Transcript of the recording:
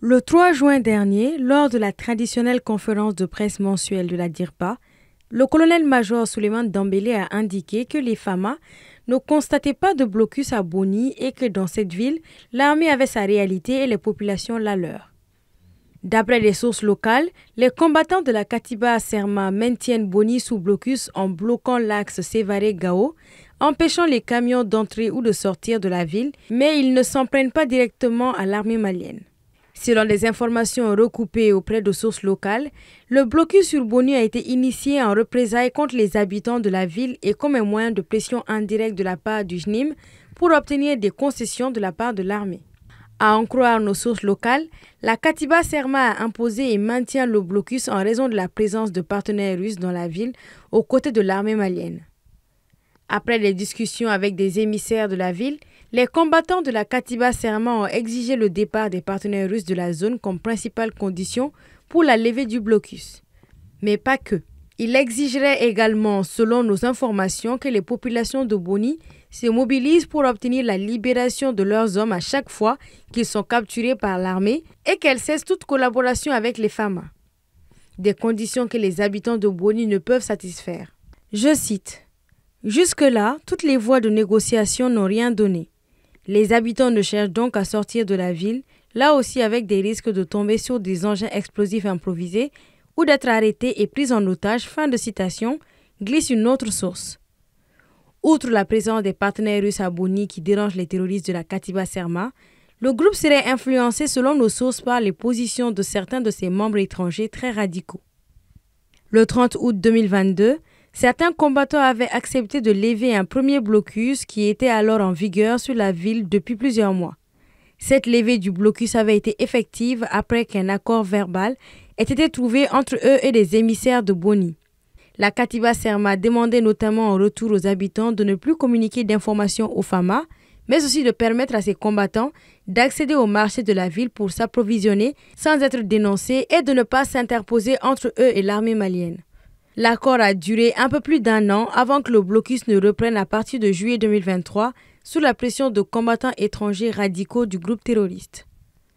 Le 3 juin dernier, lors de la traditionnelle conférence de presse mensuelle de la DIRPA, le colonel-major Souleymane Dembélé a indiqué que les FAMA ne constataient pas de blocus à Boni et que dans cette ville, l'armée avait sa réalité et les populations la leur. D'après les sources locales, les combattants de la Katiba Serma maintiennent Boni sous blocus en bloquant l'axe Sévaré-Gao, empêchant les camions d'entrer ou de sortir de la ville, mais ils ne s'en prennent pas directement à l'armée malienne. Selon des informations recoupées auprès de sources locales, le blocus sur Boni a été initié en représailles contre les habitants de la ville et comme un moyen de pression indirecte de la part du JNIM pour obtenir des concessions de la part de l'armée. À en croire nos sources locales, la Katiba Serma a imposé et maintient le blocus en raison de la présence de partenaires russes dans la ville aux côtés de l'armée malienne. Après les discussions avec des émissaires de la ville, les combattants de la Katiba Serma ont exigé le départ des partenaires russes de la zone comme principale condition pour la levée du blocus. Mais pas que. Ils exigeraient également, selon nos informations, que les populations de Boni se mobilisent pour obtenir la libération de leurs hommes à chaque fois qu'ils sont capturés par l'armée et qu'elles cessent toute collaboration avec les FAMA. Des conditions que les habitants de Boni ne peuvent satisfaire. Je cite. Jusque-là, toutes les voies de négociation n'ont rien donné. Les habitants ne cherchent donc à sortir de la ville, là aussi avec des risques de tomber sur des engins explosifs improvisés ou d'être arrêtés et pris en otage, fin de citation, glisse une autre source. Outre la présence des partenaires russes à Boni qui dérangent les terroristes de la Katiba Serma, le groupe serait influencé selon nos sources par les positions de certains de ses membres étrangers très radicaux. Le 30 août 2022, certains combattants avaient accepté de lever un premier blocus qui était alors en vigueur sur la ville depuis plusieurs mois. Cette levée du blocus avait été effective après qu'un accord verbal ait été trouvé entre eux et les émissaires de Boni. La Katiba Serma demandait notamment en retour aux habitants de ne plus communiquer d'informations aux FAMA, mais aussi de permettre à ces combattants d'accéder au marché de la ville pour s'approvisionner sans être dénoncés et de ne pas s'interposer entre eux et l'armée malienne. L'accord a duré un peu plus d'un an avant que le blocus ne reprenne à partir de juillet 2023 sous la pression de combattants étrangers radicaux du groupe terroriste.